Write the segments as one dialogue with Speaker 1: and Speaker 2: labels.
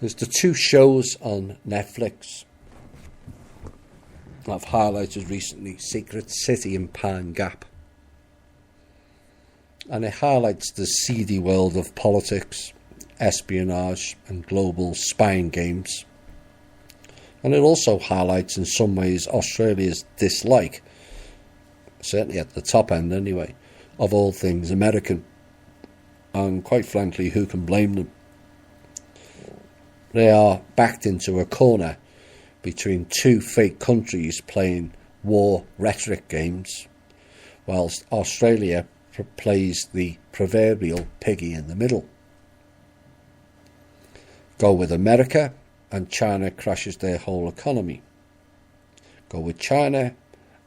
Speaker 1: There's the two shows on Netflix that I've highlighted recently, Secret City and Pine Gap. And it highlights the seedy world of politics, espionage and global spying games. And it also highlights in some ways Australia's dislike, certainly at the top end anyway, of all things American. And quite frankly, who can blame them? They are backed into a corner between two fake countries playing war rhetoric games, whilst Australia plays the proverbial piggy in the middle. Go with America and China crashes their whole economy. Go with China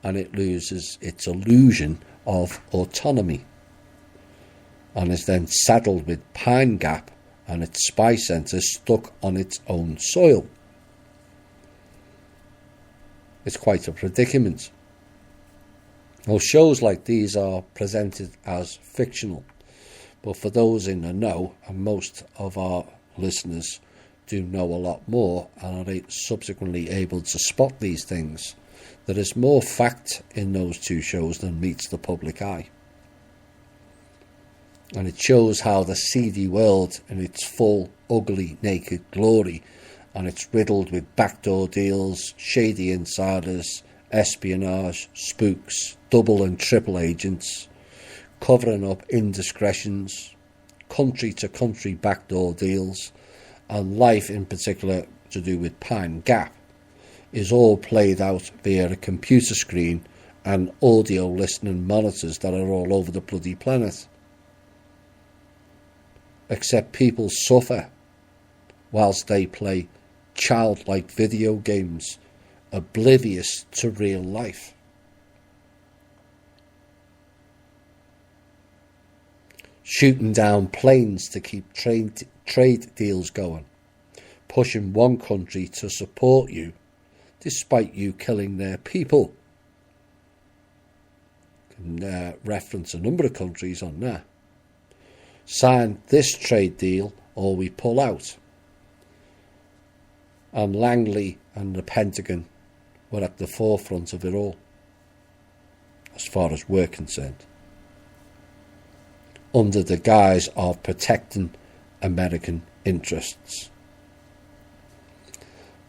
Speaker 1: and it loses its illusion of autonomy and is then saddled with Pine Gap and its spy centres stuck on its own soil. It's quite a predicament. Well, shows like these are presented as fictional, but for those in the know, and most of our listeners do know a lot more and are subsequently able to spot these things, there is more fact in those two shows than meets the public eye. And it shows how the seedy world in its full, ugly, naked glory, and it's riddled with backdoor deals, shady insiders, espionage, spooks, double and triple agents, covering up indiscretions, country-to-country backdoor deals, and life in particular to do with Pine Gap, is all played out via a computer screen and audio listening monitors that are all over the bloody planet. Except people suffer whilst they play childlike video games, oblivious to real life. Shooting down planes to keep trade deals going, pushing one country to support you despite you killing their people. Can reference a number of countries on there. Sign this trade deal or we pull out. And Langley and the Pentagon were at the forefront of it all, as far as we're concerned, under the guise of protecting American interests.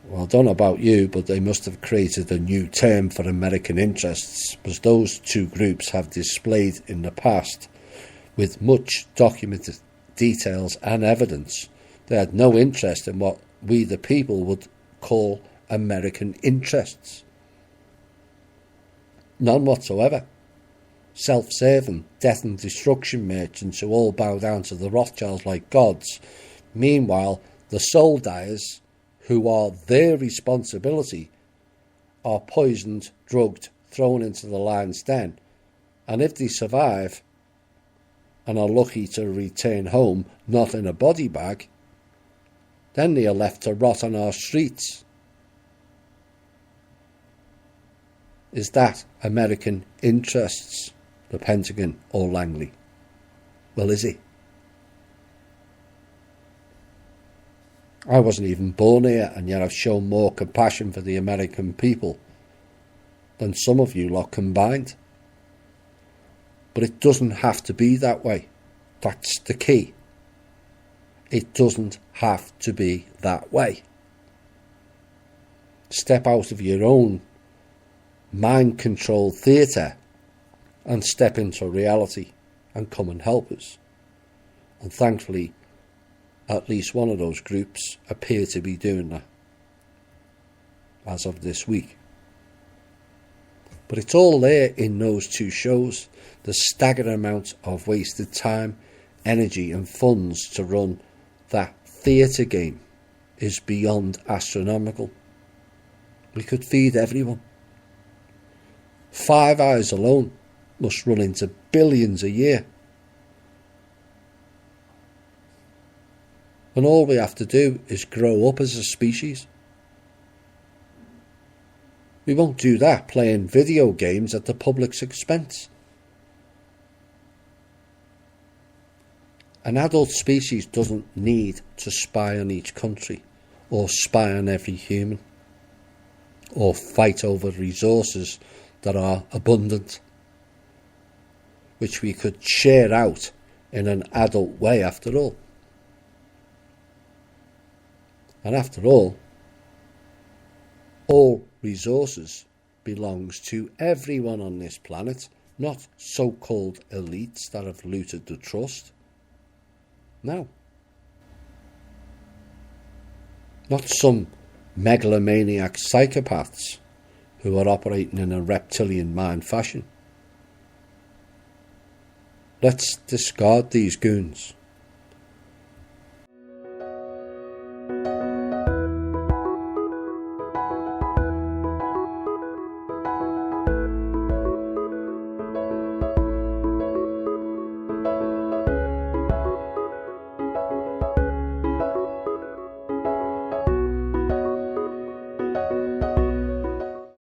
Speaker 1: Well, I don't know about you, but they must have created a new term for American interests, because those two groups have displayed in the past, with much documented details and evidence, they had no interest in what we the people would call American interests. None whatsoever. Self-serving, death and destruction merchants who all bow down to the Rothschilds like gods. Meanwhile, the soul dyers, who are their responsibility, are poisoned, drugged, thrown into the lion's den, and if they survive and are lucky to return home not in a body bag, then they are left to rot on our streets. Is that American interests, the Pentagon or Langley? Well, is it? I wasn't even born here, and yet I've shown more compassion for the American people than some of you lot combined. But it doesn't have to be that way. That's the key. It doesn't have to be that way. Step out of your own mind-controlled theatre and step into reality and come and help us. And thankfully, at least one of those groups appear to be doing that as of this week. But it's all there in those two shows. The staggering amount of wasted time, energy and funds to run that theatre game is beyond astronomical. We could feed everyone. 5 Eyes alone must run into billions a year. And all we have to do is grow up as a species. We won't do that playing video games at the public's expense. An adult species doesn't need to spy on each country. or spy on every human, or fight over resources that are abundant, which we could share out in an adult way after all. And after all resources belongs to everyone on this planet, not so-called elites that have looted the trust. No. Not some megalomaniac psychopaths who are operating in a reptilian mind fashion. Let's discard these goons.